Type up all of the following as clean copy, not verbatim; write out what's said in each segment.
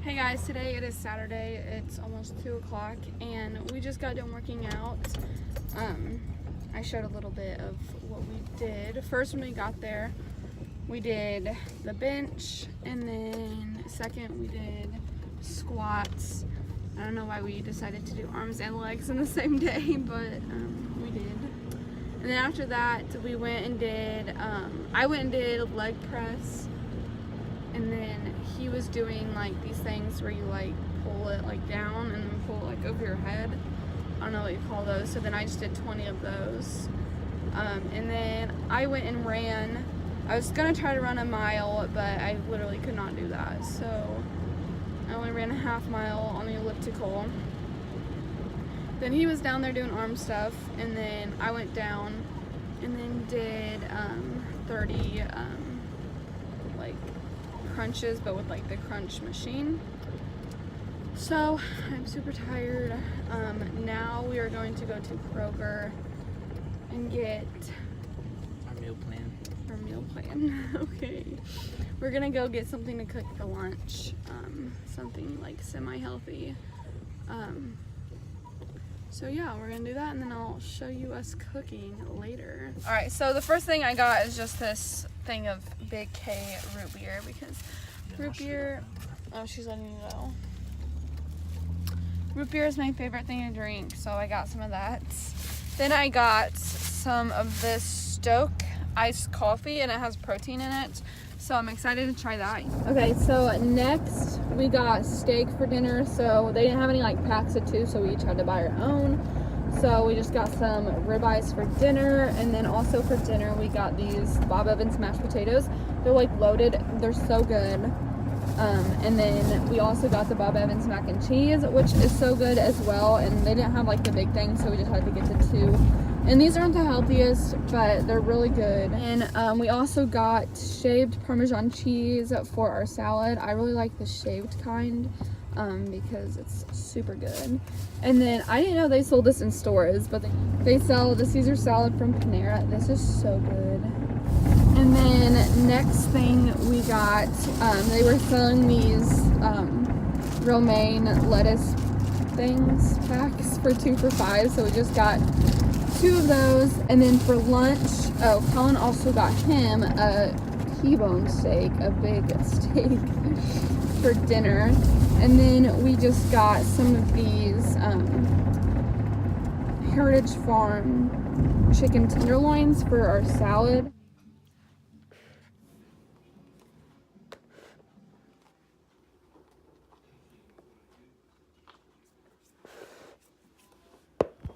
Hey guys, today it is Saturday. It's almost 2 o'clock and we just got done working out. I showed a little bit of what we did. First, when we got there, we did the bench, and then second we did squats. I don't know why we decided to do arms and legs in the same day, but we did. And then after that, we went and did, I went and did leg press. And then he was doing like these things where you like pull it like down and then pull it like over your head. I don't know what you call those. So then I just did 20 of those. And then I went and ran. I was gonna try to run a mile, but I literally could not do that. So I only ran a half mile on the elliptical. Then he was down there doing arm stuff, and then I went down and then did 30 like crunches, but with like the crunch machine. So I'm super tired. Now we are going to go to Kroger and get our meal plan. Okay, we're gonna go get something to cook for lunch, something like semi-healthy. So yeah, we're gonna do that, and then I'll show you us cooking later. All right, so the first thing I got is just this thing of Big K root beer, because root beer, oh, she's letting me go. Root beer is my favorite thing to drink, so I got some of that. Then I got some of this Stoke iced coffee, and it has protein in it, so I'm excited to try that. Okay, so next we got steak for dinner. So they didn't have any like packs of 2, so we each had to buy our own. So we just got some ribeyes for dinner, and then also for dinner we got these Bob Evans mashed potatoes. They're like loaded, they're so good. And then we also got the Bob Evans mac and cheese, which is so good as well, and they didn't have like the big thing, so we just had to get the 2. And these aren't the healthiest, but they're really good. And we also got shaved Parmesan cheese for our salad. I really like the shaved kind because it's super good. And then I didn't know they sold this in stores, but they sell the Caesar salad from Panera. This is so good. And then next thing we got, they were selling these romaine lettuce things packs for 2 for $5. So we just got 2 of those. And then for lunch, oh, Colin also got him a T-bone steak, a big steak for dinner. And then we just got some of these Heritage Farm chicken tenderloins for our salad.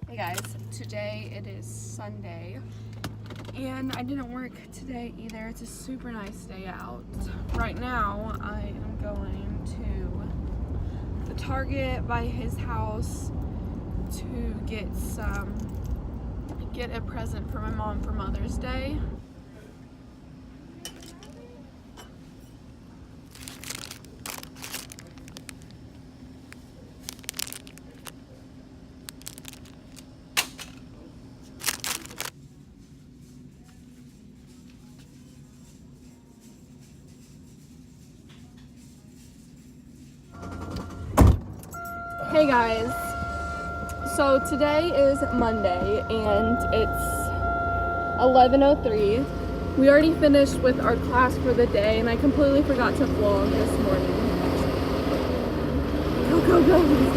Hey guys, today it is Sunday, and I didn't work today either. It's a super nice day out. Right now, I am going to the Target by his house to get a present for my mom for Mother's Day. Hey guys, so today is Monday and it's 11:03. We already finished with our class for the day, and I completely forgot to vlog this morning. Go, he's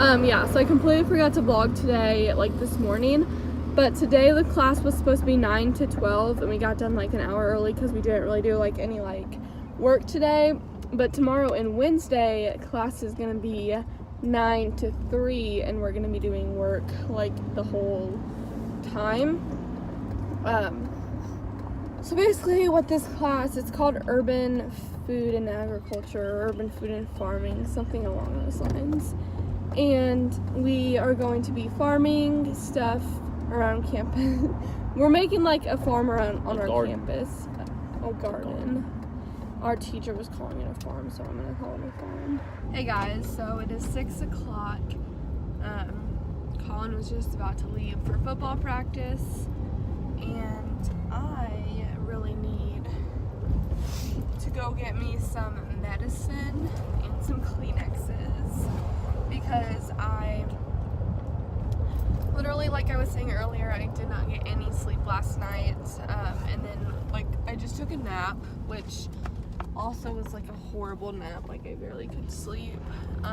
coming. Yeah, so I completely forgot to vlog today, like this morning. But today the class was supposed to be 9 to 12, and we got done like an hour early because we didn't really do like any like work today. But tomorrow and Wednesday class is gonna be 9 to 3, and we're gonna be doing work like the whole time. So basically what this class, it's called Urban Food and Agriculture, or Urban Food and Farming, something along those lines. And we are going to be farming stuff around campus. We're making like a farm around on our campus. A garden. Our teacher was calling it a farm, so I'm gonna call it a farm. Hey guys, so it is 6 o'clock. Colin was just about to leave for football practice, and I really go get me some medicine and some Kleenexes because I literally, like I was saying earlier, I did not get any sleep last night, and then like I just took a nap, which also was like a horrible nap. Like I barely could sleep, so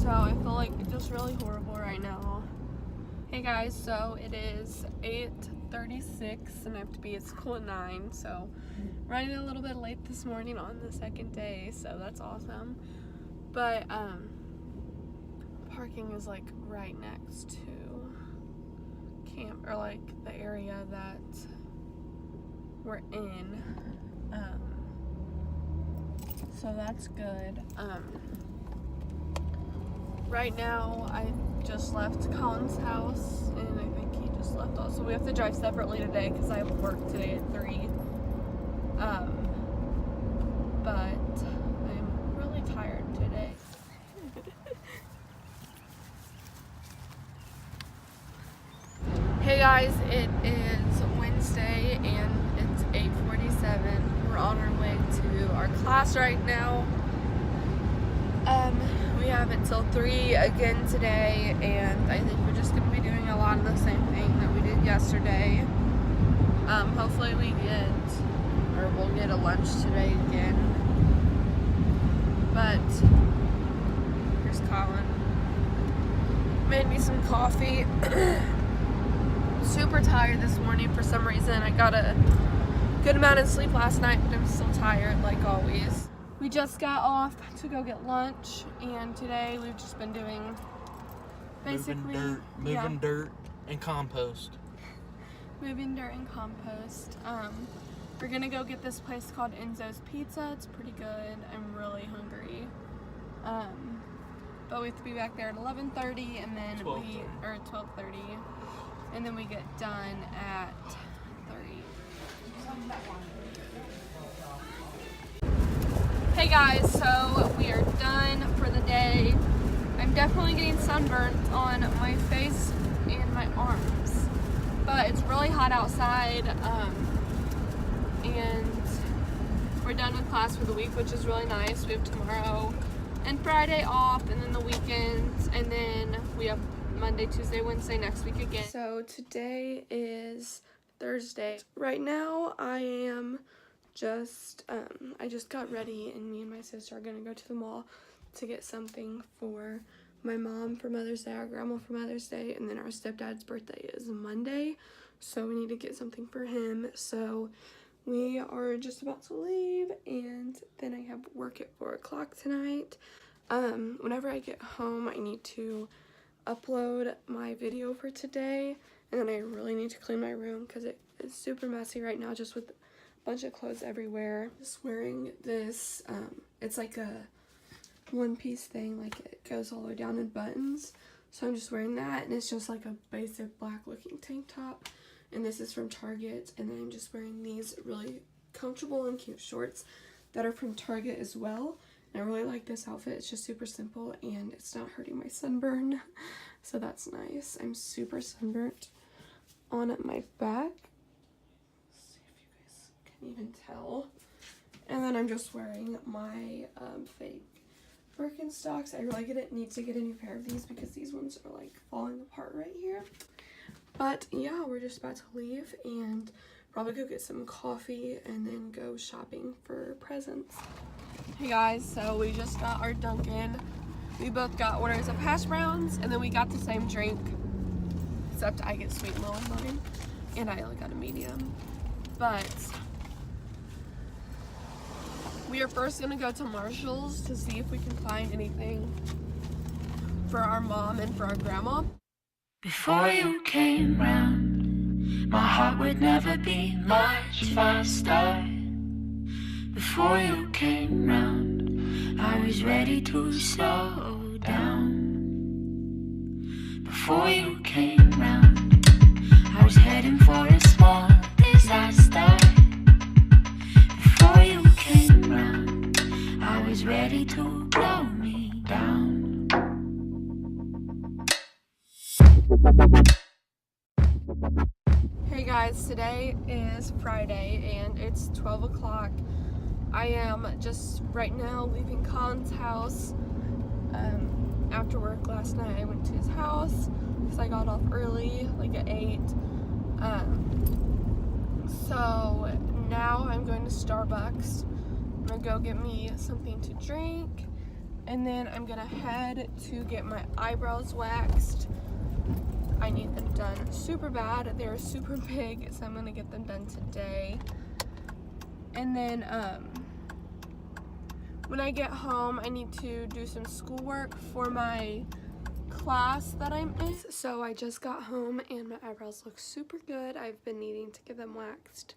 I feel like just really horrible right now. Hey guys, so it is 8:36 and I have to be at school at 9, so running a little bit late this morning on the second day, so that's awesome. But parking is like right next to camp, or like the area that we're in, so that's good. Right now I just left Colin's house and I think he just left also. We have to drive separately today because I have work today at 3, but I'm really tired today. Hey guys, it is Wednesday and it's 8:47. We're on our way to our class right now. We have until 3 again today, and I think we're just going to be doing a lot of the same thing that we did yesterday. Hopefully we'll get a lunch today again. But here's Colin. Made me some coffee. Super tired this morning for some reason. I got a good amount of sleep last night, but I'm still tired like always. We just got off to go get lunch, and today we've just been doing basically moving dirt and compost. Moving dirt and compost. We're gonna go get this place called Enzo's Pizza. It's pretty good. I'm really hungry. But we have to be back there at 11:30, and then 12:30, and then we get done at 3. Hey guys, so we are done for the day. I'm definitely getting sunburnt on my face and my arms, but it's really hot outside, and we're done with class for the week, which is really nice. We have tomorrow and Friday off, and then the weekends, and then we have Monday, Tuesday, Wednesday next week again. So today is Thursday. Right now I am I just got ready, and me and my sister are gonna go to the mall to get something for my mom for Mother's Day, our grandma for Mother's Day, and then our stepdad's birthday is Monday, so we need to get something for him. So we are just about to leave, and then I have work at 4 o'clock tonight. Whenever I get home, I need to upload my video for today, and then I really need to clean my room because it is super messy right now, just with bunch of clothes everywhere. Just wearing this, it's like a one-piece thing, like it goes all the way down in buttons, so I'm just wearing that, and it's just like a basic black looking tank top, and this is from Target. And then I'm just wearing these really comfortable and cute shorts that are from Target as well, and I really like this outfit. It's just super simple and it's not hurting my sunburn, so that's nice. I'm super sunburnt on my back, even tell. And then I'm just wearing my fake Birkenstocks. I really need to get a new pair of these because these ones are like falling apart right here. But yeah, we're just about to leave and probably go get some coffee and then go shopping for presents. Hey guys, so we just got our Dunkin'. We both got orders of hash browns, and then we got the same drink, except I get sweet low in mine, and I only got a medium. But we are first gonna go to Marshall's to see if we can find anything for our mom and for our grandma. Before you came round, my heart would never beat much faster. Before you came round, I was ready to slow down. Before you came round, I was heading for a small disaster. Before you came round, I was ready to blow me down. Hey guys, today is Friday and it's 12 o'clock. I am just right now leaving Colin's house. After work last night I went to his house because I got off early, like at 8. So now I'm going to Starbucks. I'm gonna go get me something to drink, and then I'm gonna head to get my eyebrows waxed. I need them done super bad. They're super big, so I'm gonna get them done today. And then when I get home, I need to do some schoolwork for my class that I'm in. So I just got home and my eyebrows look super good. I've been needing to get them waxed,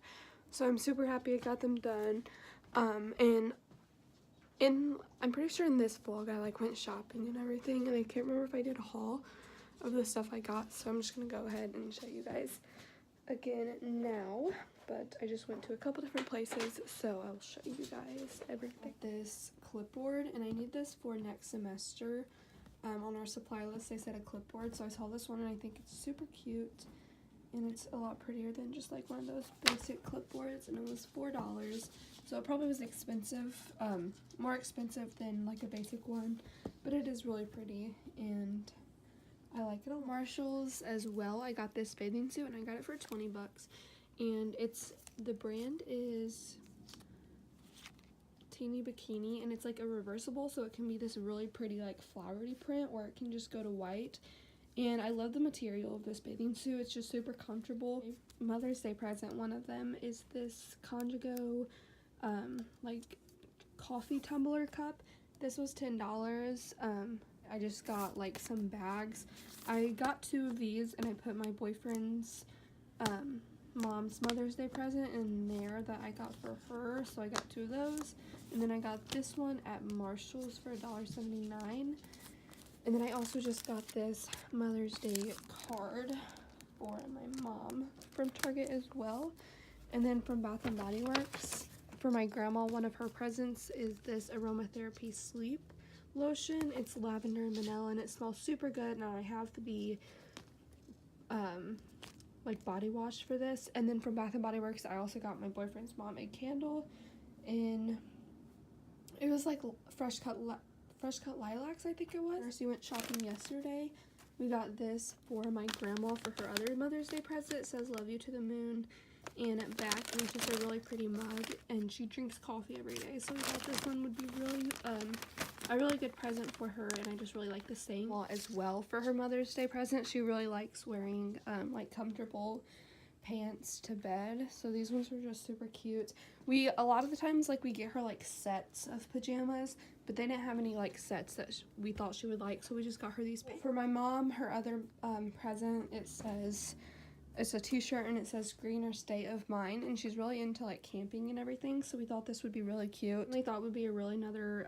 so I'm super happy I got them done. And I'm pretty sure in this vlog I like went shopping and everything, and I can't remember if I did a haul of the stuff I got, so I'm just gonna go ahead and show you guys again now. But I just went to a couple different places, so I'll show you guys everything. This clipboard, and I need this for next semester. On our supply list they said a clipboard, so I saw this one and I think it's super cute, and it's a lot prettier than just like one of those basic clipboards, and it was $4, so it probably was expensive, more expensive than like a basic one, but it is really pretty and I like it. Marshalls as well, I got this bathing suit and I got it for 20 bucks, and the brand is Teeny Bikini, and it's like a reversible, so it can be this really pretty like flowery print, or it can just go to white. And I love the material of this bathing suit. It's just super comfortable. Mother's Day present, one of them is this Conjugo like coffee tumbler cup. This was $10. I just got like some bags. I got 2 of these, and I put my boyfriend's mom's Mother's Day present in there that I got for her, so I got 2 of those. And then I got this one at Marshall's for $1.79. And then I also just got this Mother's Day card for my mom from Target as well. And then from Bath & Body Works, for my grandma, one of her presents is this Aromatherapy Sleep Lotion. It's lavender and vanilla, and it smells super good. Now I have the like body wash for this. And then from Bath & Body Works, I also got my boyfriend's mom a candle, and it was like fresh cut lilacs, I think it was. We went shopping yesterday. We got this for my grandma for her other Mother's Day present. It says "Love You to the Moon," and at back, and it's just a really pretty mug, and she drinks coffee every day, so we thought this one would be really a really good present for her. And I just really like the saying as well for her Mother's Day present. She really likes wearing like comfortable pants to bed, so these ones were just super cute. A lot of the times like we get her like sets of pajamas, but they didn't have any like sets that we thought she would like, so we just got her these. For my mom, her other present, it's a t-shirt, and it says "Greener State of Mind," and she's really into like camping and everything, so we thought this would be really cute. We thought it would be a really another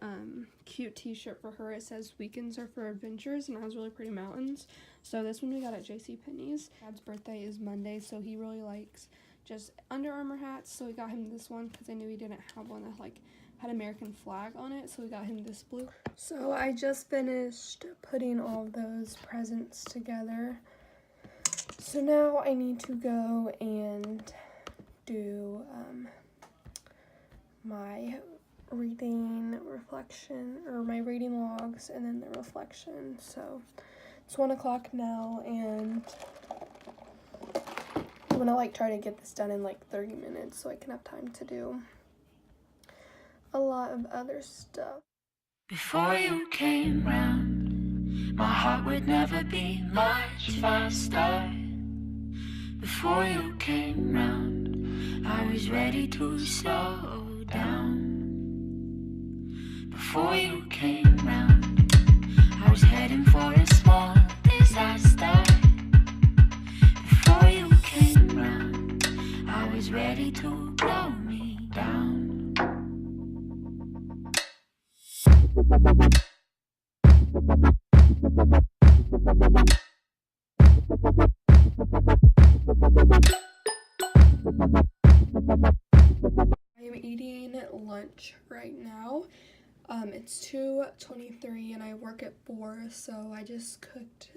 cute t-shirt for her. It says "Weekends are for adventures," and it has really pretty mountains. So this one we got at JCPenney's. Dad's birthday is Monday, so he really likes just Under Armour hats, so we got him this one because I knew he didn't have one that like had American flag on it, so we got him this blue. So I just finished putting all of those presents together. So now I need to go and do my reading reflection, or my reading logs, and then the reflection. So it's 1 o'clock now, and I'm gonna like try to get this done in like 30 minutes so I can have time to do a lot of other stuff. Before you came round, my heart would never be much faster. Before you came round, I was ready to slow down. Before you came round, I was heading for a small disaster. Before you came round, I was ready to blow me down. I'm eating lunch right now. It's 2:23 and I work at 4, so I just cooked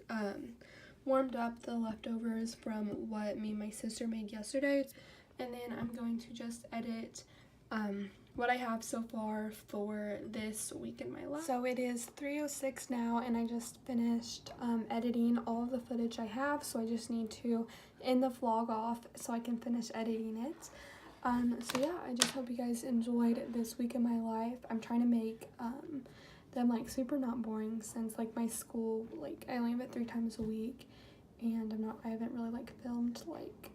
warmed up the leftovers from what me and my sister made yesterday, and then I'm going to just edit what I have so far for this week in my life. So it is 3:06 now, and I just finished editing all of the footage I have, so I just need to end the vlog off so I can finish editing it. So yeah, I just hope you guys enjoyed this week in my life. I'm trying to make them like super not boring, since like my school, like I only have it 3 times a week, and I haven't really like filmed, like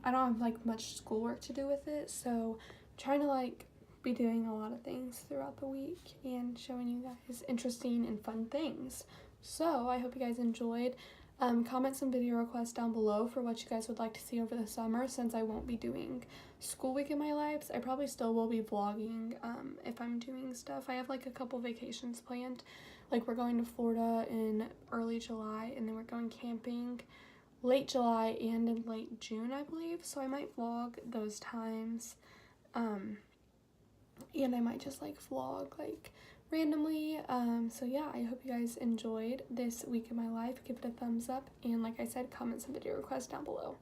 I don't have like much schoolwork to do with it, so I'm trying to like be doing a lot of things throughout the week and showing you guys interesting and fun things. So I hope you guys enjoyed. Comment some video requests down below for what you guys would like to see over the summer, since I won't be doing school week in my life. I probably still will be vlogging if I'm doing stuff. I have like a couple vacations planned, like we're going to Florida in early July, and then we're going camping late July and in late June, I believe, so I might vlog those times. And I might just like vlog like randomly. So yeah, I hope you guys enjoyed this week in my life. Give it a thumbs up, and like I said, comment some video requests down below.